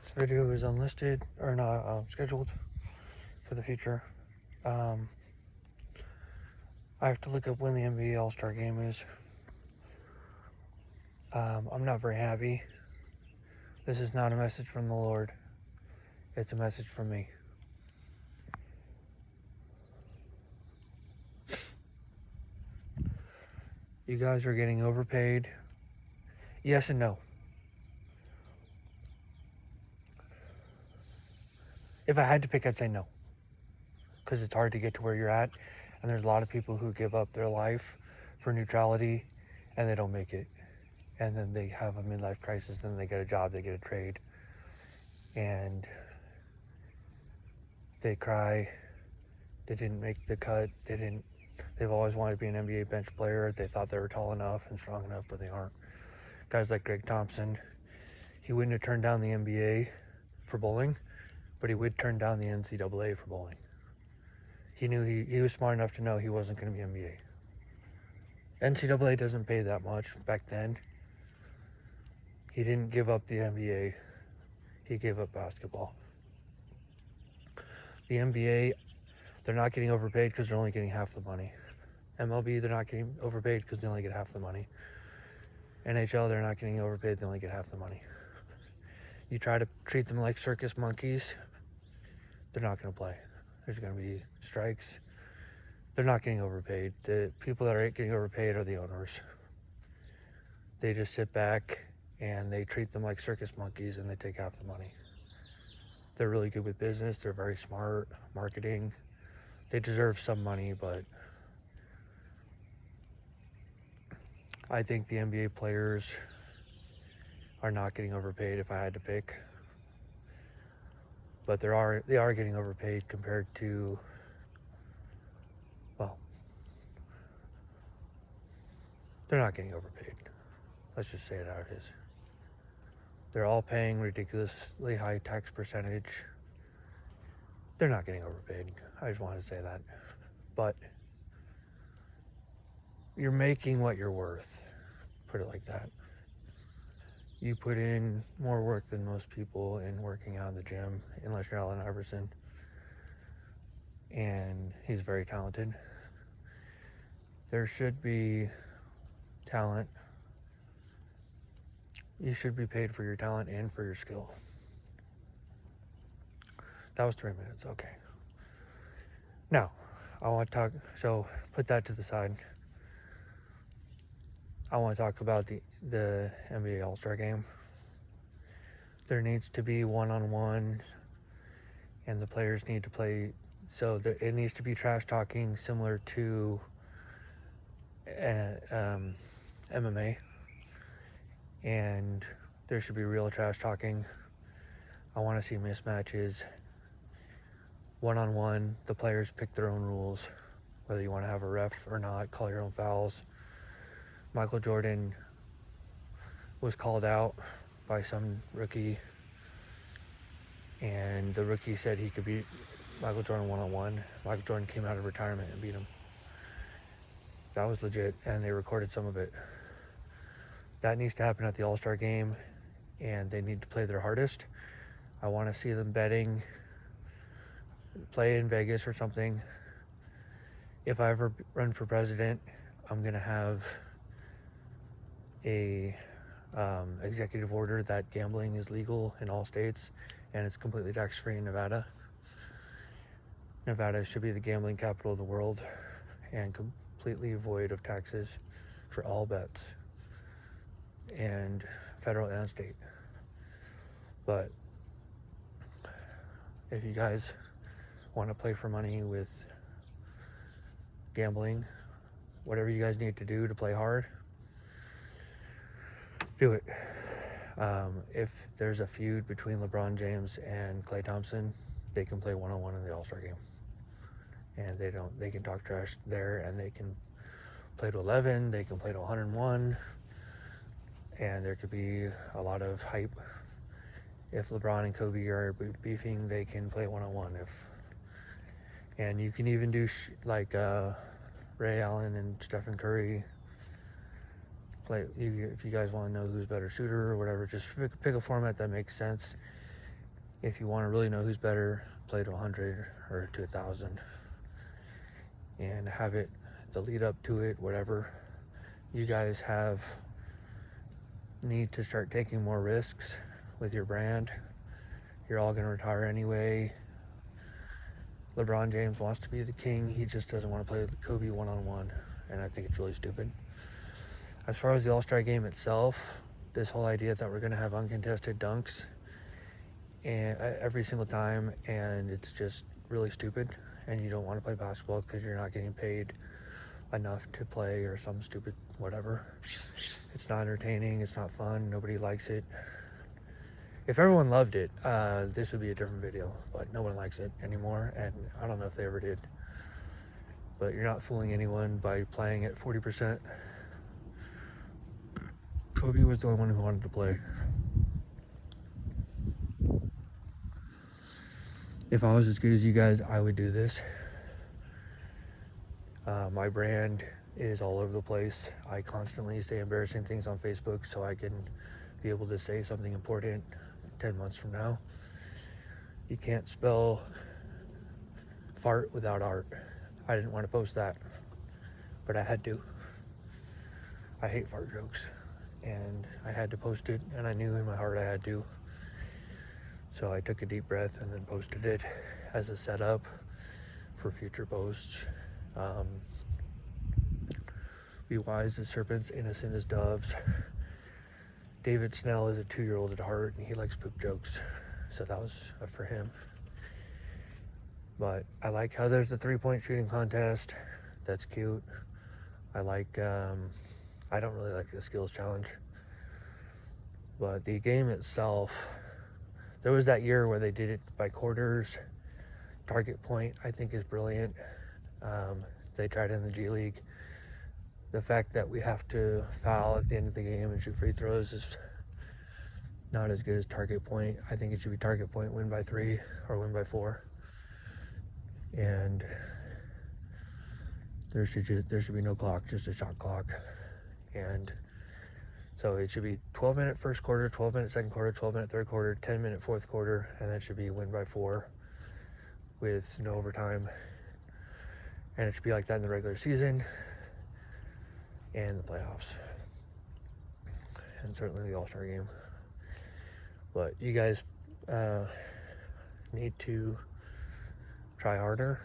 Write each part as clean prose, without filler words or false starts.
This video is unlisted or not scheduled for the future. I have to look up when the NBA All-Star Game is. I'm not very happy. This is not a message from the Lord. It's a message from me. You guys are getting overpaid. Yes and no. If I had to pick, I'd say no. Because it's hard to get to where you're at. And there's a lot of people who give up their life for neutrality and they don't make it. And then they have a midlife crisis, then they get a job, they get a trade. And they cry. They didn't make the cut. They've always wanted to be an NBA bench player. They thought they were tall enough and strong enough, but they aren't. Guys like Greg Thompson, he wouldn't have turned down the NBA for bowling, but he would turn down the NCAA for bowling. He knew he was smart enough to know he wasn't going to be NBA. NCAA doesn't pay that much back then. He didn't give up the NBA. He gave up basketball. The NBA, they're not getting overpaid because they're only getting half the money. MLB, they're not getting overpaid because they only get half the money. NHL, they're not getting overpaid, they only get half the money. You try to treat them like circus monkeys, they're not going to play. There's going to be strikes. They're not getting overpaid. The people that are getting overpaid are the owners. They just sit back and they treat them like circus monkeys and they take half the money. They're really good with business. They're very smart, marketing. They deserve some money, but I think the NBA players are not getting overpaid if I had to pick. But they are getting overpaid compared to, well, they're not getting overpaid. Let's just say it how it is. They're all paying ridiculously high tax percentage. They're not getting overpaid. I just wanted to say that. But you're making what you're worth. Put it like that. You put in more work than most people in working out in the gym, unless you're Allen Iverson. And he's very talented. There should be talent. You should be paid for your talent and for your skill. That was 3 minutes, okay. Now, I want to talk, so put that to the side. I want to talk about the NBA All-Star Game. There needs to be one-on-one, and the players need to play, so it needs to be trash talking similar to MMA, and there should be real trash talking. I want to see mismatches. One-on-one, the players pick their own rules, whether you want to have a ref or not, call your own fouls. Michael Jordan was called out by some rookie, and the rookie said he could beat Michael Jordan one-on-one. Michael Jordan came out of retirement and beat him. That was legit, and they recorded some of it. That needs to happen at the All-Star Game, and they need to play their hardest. I want to see them betting, play in Vegas or something. If I ever run for president, I'm going to have a executive order that gambling is legal in all states and it's completely tax-free in Nevada. Nevada should be the gambling capital of the world and completely void of taxes for all bets, and federal and state. But if you guys want to play for money with gambling, whatever you guys need to do to play hard, do it. If there's a feud between LeBron James and Klay Thompson, they can play one-on-one in the All-Star Game. And they can talk trash there, and they can play to 11, they can play to 101, and there could be a lot of hype. If LeBron and Kobe are beefing, they can play one-on-one. And you can even do like Ray Allen and Stephen Curry. If you guys want to know who's better shooter or whatever, just pick a format that makes sense If you want to really know who's better, play to 100 or to 1,000 and have it, the lead up to it, whatever. You guys need to start taking more risks with your brand. You're all going to retire anyway. LeBron James wants to be the king. He just doesn't want to play with Kobe one-on-one, and I think it's really stupid. As far as the All-Star game itself, this whole idea that we're going to have uncontested dunks and every single time, and it's just really stupid, and you don't want to play basketball because you're not getting paid enough to play or some stupid whatever. It's not entertaining, it's not fun, nobody likes it. If everyone loved it, this would be a different video, but no one likes it anymore, and I don't know if they ever did. But you're not fooling anyone by playing at 40%. Kobe was the only one who wanted to play. If I was as good as you guys, I would do this. My brand is all over the place. I constantly say embarrassing things on Facebook so I can be able to say something important 10 months from now. You can't spell fart without art. I didn't want to post that, but I had to. I hate fart jokes, and I had to post it, and I knew in my heart I had to. So I took a deep breath and then posted it as a setup for future posts. Be wise as serpents, innocent as doves. David Snell is a 2-year-old at heart, and he likes poop jokes, so that was for him. But I like how there's a 3-point shooting contest. That's cute. I don't really like the skills challenge, but the game itself, there was that year where they did it by quarters. Target point, I think, is brilliant. They tried it in the G League. The fact that we have to foul at the end of the game and shoot free throws is not as good as target point. I think it should be target point, win by 3 or win by 4. And there should be no clock, just a shot clock. And so it should be 12-minute first quarter, 12-minute second quarter, 12-minute third quarter, 10-minute fourth quarter, and that should be win by 4 with no overtime. And it should be like that in the regular season and the playoffs, and certainly the All-Star game. But you guys need to try harder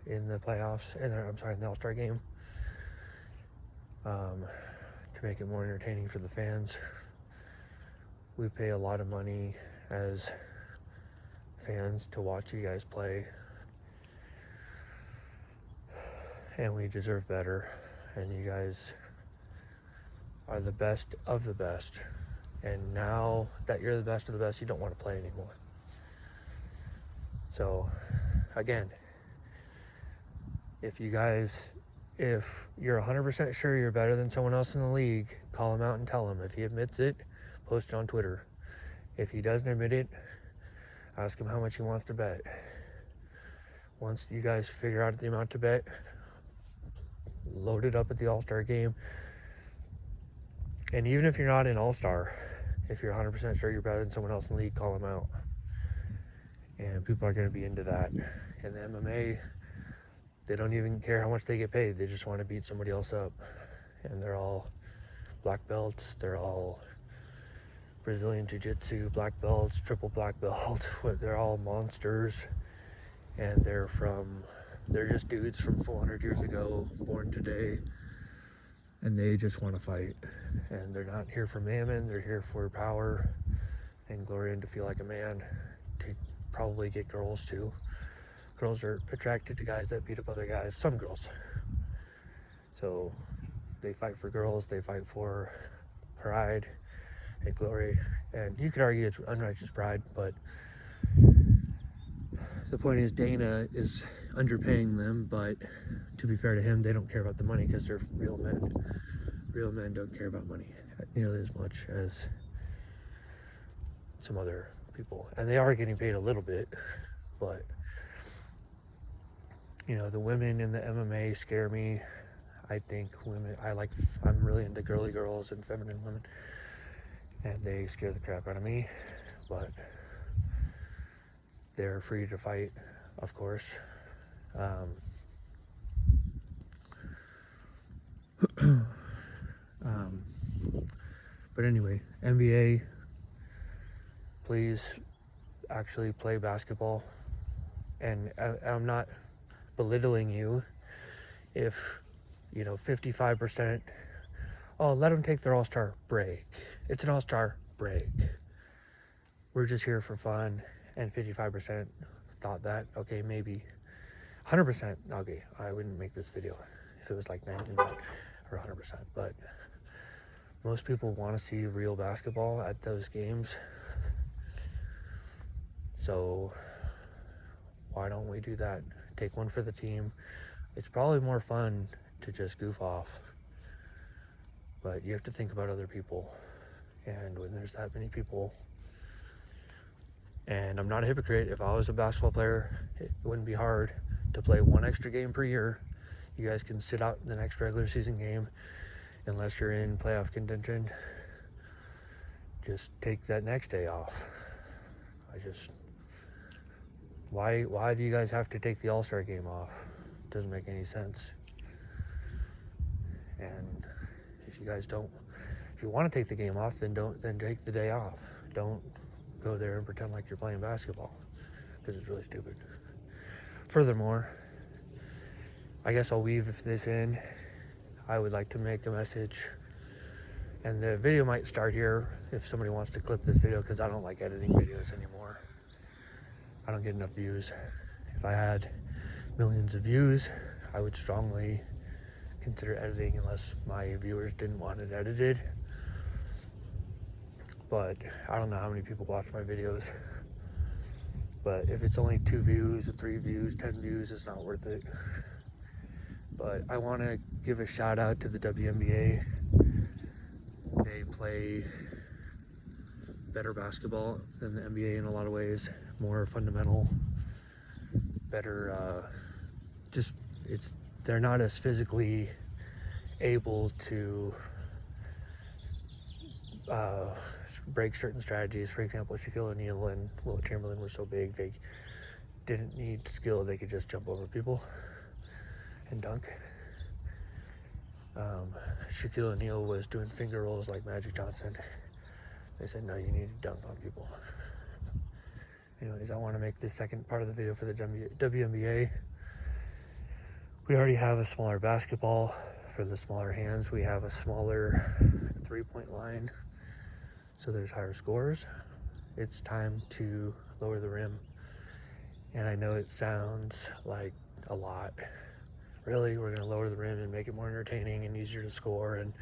in the playoffs, in the All-Star game, to make it more entertaining for the fans. We pay a lot of money as fans to watch you guys play, and we deserve better. And you guys are the best of the best, and now that you're the best of the best, you don't want to play anymore. So again, if you're 100% sure you're better than someone else in the league, call him out and tell him. If he admits it, post it on Twitter. If he doesn't admit it, ask him how much he wants to bet. Once you guys figure out the amount to bet, load it up at the All-Star game. And even if you're not an All-Star, if you're 100% sure you're better than someone else in the league, call them out. And people are going to be into that. In the MMA, they don't even care how much they get paid. They just want to beat somebody else up. And they're all black belts. They're all Brazilian Jiu-Jitsu black belts, triple black belt. They're all monsters. And they're just dudes from 400 years ago, born today. And they just want to fight. And they're not here for mammon. They're here for power and glory and to feel like a man. To probably get girls too. Girls are attracted to guys that beat up other guys. Some girls. So they fight for girls. They fight for pride and glory. And you could argue it's unrighteous pride, but the point is Dana is underpaying them, but to be fair to him, they don't care about the money because they're real men. Real men don't care about money nearly as much as some other people. And they are getting paid a little bit, but the women in the MMA scare me. I think I'm really into girly girls and feminine women, and they scare the crap out of me. But they're free to fight, of course. But anyway, NBA, please actually play basketball. And I'm not belittling you if, 55%, let them take their all-star break. It's an all-star break. We're just here for fun. And 55% thought that, okay, maybe 100%, okay, I wouldn't make this video if it was like 99 or 100%, but most people want to see real basketball at those games. So why don't we do that? Take one for the team. It's probably more fun to just goof off, but you have to think about other people. And when there's that many people, and I'm not a hypocrite, if I was a basketball player, it wouldn't be hard to play one extra game per year. You guys can sit out the next regular season game unless you're in playoff contention. Just take that next day off. Why do you guys have to take the All-Star game off? It doesn't make any sense. And if you want to take the game off, then take the day off. Don't go there and pretend like you're playing basketball, because it's really stupid. Furthermore, I guess I'll weave this in. I would like to make a message, and the video might start here if somebody wants to clip this video, because I don't like editing videos anymore. I don't get enough views. If I had millions of views, I would strongly consider editing, unless my viewers didn't want it edited. But I don't know how many people watch my videos. But if it's only 2 views, 3 views, 10 views, it's not worth it. But I want to give a shout out to the WNBA. They play better basketball than the NBA in a lot of ways. More fundamental, better, they're not as physically able to break certain strategies. For example, Shaquille O'Neal and Will Chamberlain were so big, they didn't need skill. They could just jump over people and dunk. Shaquille O'Neal was doing finger rolls like Magic Johnson. They said, no, you need to dunk on people. Anyways, I want to make this second part of the video for the WNBA. We already have a smaller basketball for the smaller hands. We have a smaller 3-point line, so there's higher scores. It's time to lower the rim. And I know it sounds like a lot. Really, we're going to lower the rim and make it more entertaining and easier to score. And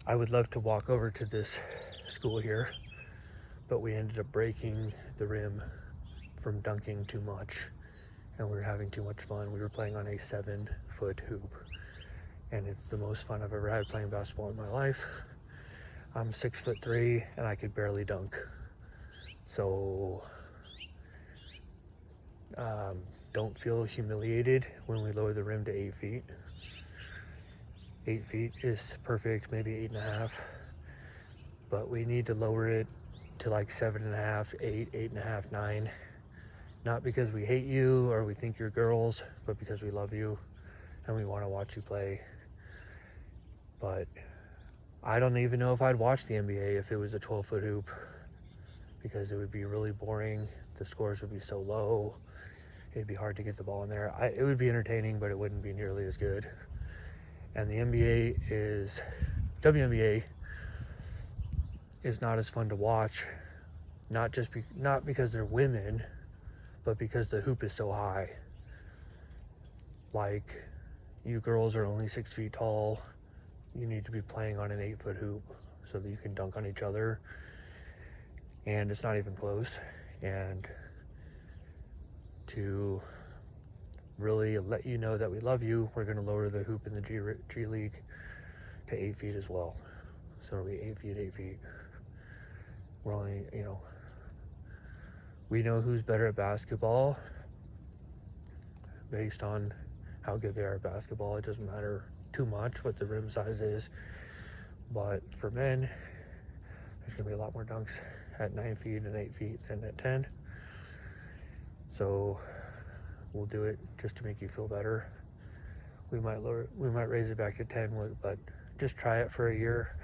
I would love to walk over to this school here, but we ended up breaking the rim from dunking too much, and we were having too much fun. We were playing on a 7-foot hoop, and it's the most fun I've ever had playing basketball in my life. I'm 6'3", and I could barely dunk. So don't feel humiliated when we lower the rim to 8 feet. 8 feet is perfect, maybe 8.5, but we need to lower it to like 7.5, 8, 8.5, 9. Not because we hate you or we think you're girls, but because we love you and we want to watch you play. But I don't even know if I'd watch the NBA if it was a 12-foot hoop, because it would be really boring. The scores would be so low. It'd be hard to get the ball in there. It would be entertaining, but it wouldn't be nearly as good. And the WNBA is not as fun to watch, not because they're women, but because the hoop is so high. Like, you girls are only 6 feet tall. You need to be playing on an 8-foot hoop so that you can dunk on each other. And it's not even close. And to really let you know that we love you, we're going to lower the hoop in the G League to 8 feet as well. So it'll be 8 feet, 8 feet. We're only, we know who's better at basketball based on how good they are at basketball. It doesn't matter too much what the rim size is. But for men, there's going to be a lot more dunks at 9 feet and 8 feet than at 10. So we'll do it just to make you feel better. We might raise it back to 10, but just try it for a year.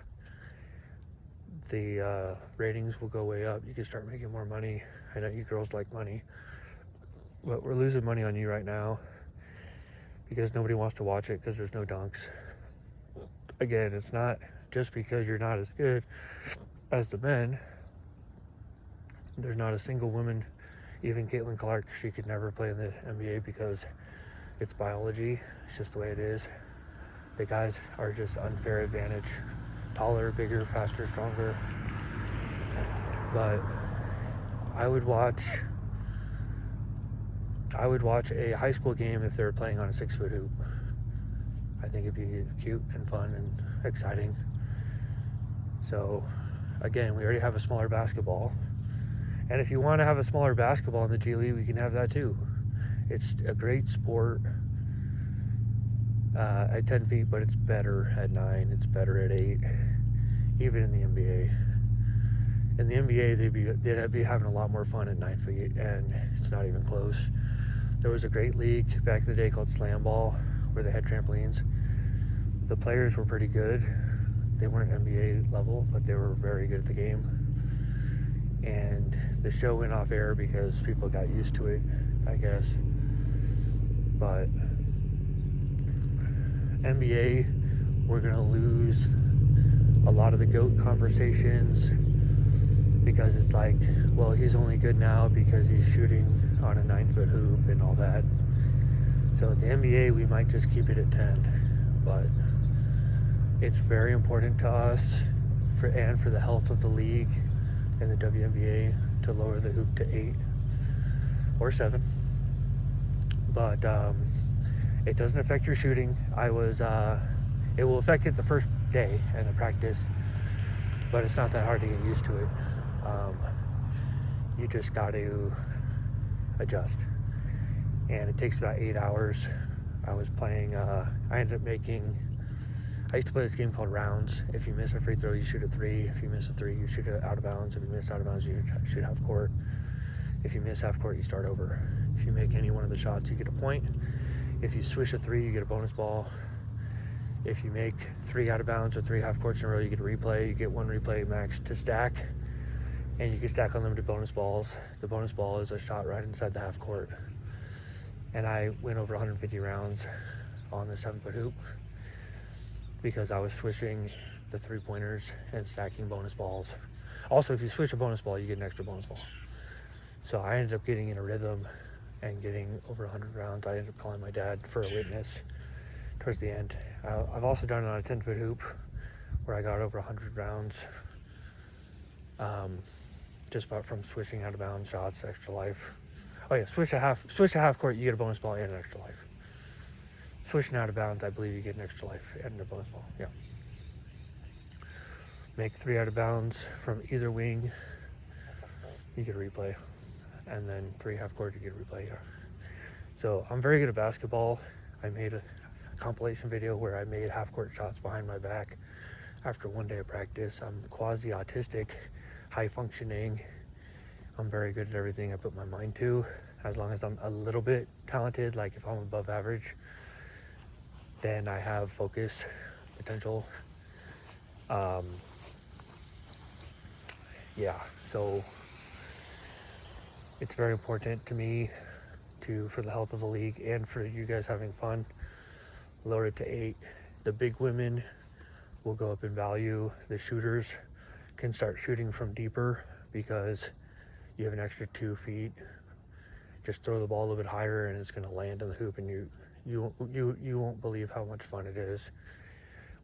The ratings will go way up. You can start making more money. I know you girls like money, but we're losing money on you right now because nobody wants to watch it because there's no dunks. Again, it's not just because you're not as good as the men. There's not a single woman, even Caitlin Clark, she could never play in the NBA because it's biology. It's just the way it is. The guys are just unfair advantage. Taller, bigger, faster, stronger. But I would watch a high school game if they were playing on a 6-foot hoop. I think it'd be cute and fun and exciting. So again, we already have a smaller basketball. And if you want to have a smaller basketball in the G League, we can have that too. It's a great sport at 10 feet, but it's better at 9. It's better at 8, even in the NBA. In the NBA, they'd be having a lot more fun at 9 feet, and it's not even close. There was a great league back in the day called Slam Ball, where they had trampolines. The players were pretty good. They weren't NBA level, but they were very good at the game. And the show went off air because people got used to it, I guess. But NBA, we're gonna lose a lot of the GOAT conversations because it's like, well, he's only good now because he's shooting on a 9-foot hoop and all that. So at the NBA, we might just keep it at 10, but it's very important to us for the health of the league and the WNBA to lower the hoop to 8 or 7. But it doesn't affect your shooting. It will affect it the first day and the practice, but it's not that hard to get used to it. You just got to adjust, and it takes about 8 hours. I was playing, I used to play this game called rounds. If you miss a free throw, you shoot a 3. If you miss a 3, you shoot it out of bounds. If you miss out of bounds, you shoot half court. If you miss half court, you start over. If you make any one of the shots, you get a point. If you swish a 3, you get a bonus ball. If you make 3 out of bounds or 3 half courts in a row, you get a replay. You get 1 replay max to stack, and you can stack unlimited bonus balls. The bonus ball is a shot right inside the half court. And I went over 150 rounds on the 7-foot hoop because I was swishing the 3-pointers and stacking bonus balls. Also, if you swish a bonus ball, you get an extra bonus ball. So I ended up getting in a rhythm and getting over 100 rounds. I ended up calling my dad for a witness towards the end. I've also done it on a 10-foot hoop where I got over 100 rounds, just about from swishing out of bounds shots, extra life. Oh yeah, swish a half court, you get a bonus ball and an extra life. Swishing out of bounds, I believe you get an extra life and a bonus ball. Yeah. Make 3 out of bounds from either wing, you get a replay. And then 3 half court, you get a replay. Yeah. So I'm very good at basketball. I made a compilation video where I made half court shots behind my back after 1 day of practice. I'm quasi autistic, high functioning. I'm very good at everything I put my mind to, as long as I'm a little bit talented. Like if I'm above average, then I have focus potential. Yeah, so it's very important to me for the health of the league and for you guys having fun, lower it to 8. The big women will go up in value. The shooters can start shooting from deeper because you have an extra 2 feet. Just throw the ball a little bit higher and it's going to land in the hoop, and you won't believe how much fun it is.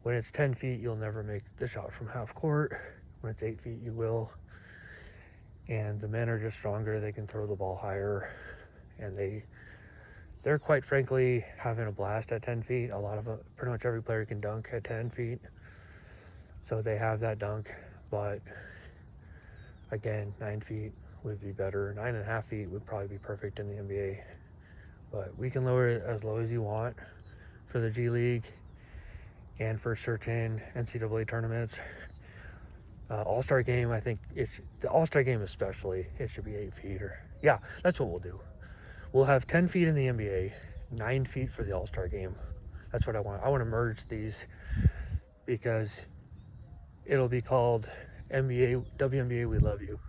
When it's 10 feet, you'll never make the shot from half court. When it's 8 feet, you will. And the men are just stronger. They can throw the ball higher, and they're quite frankly having a blast at 10 feet. Pretty much every player can dunk at 10 feet. So they have that dunk, but again, 9 feet would be better. 9.5 feet would probably be perfect in the NBA. But we can lower it as low as you want for the G League and for certain NCAA tournaments. All-Star game, I think the All-Star game especially, it should be 8 feet. Yeah, that's what we'll do. We'll have 10 feet in the NBA, 9 feet for the All-Star game. That's what I want. I want to merge these because it'll be called NBA, WNBA, we love you.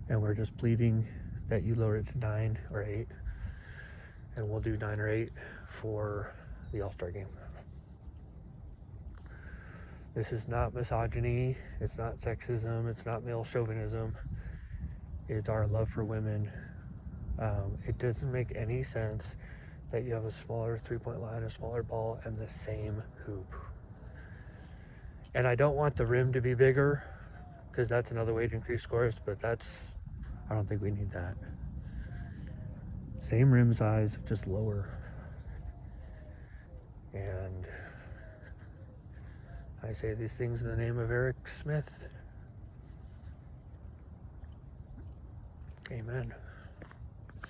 And we're just pleading that you lower it to 9 or 8. And we'll do 9 or 8 for the All-Star game. This is not misogyny. It's not sexism. It's not male chauvinism. It's our love for women. It doesn't make any sense that you have a smaller three-point line, a smaller ball, and the same hoop. And I don't want the rim to be bigger, because that's another way to increase scores, but I don't think we need that. Same rim size, just lower. And I say these things in the name of Eric Smith. Amen.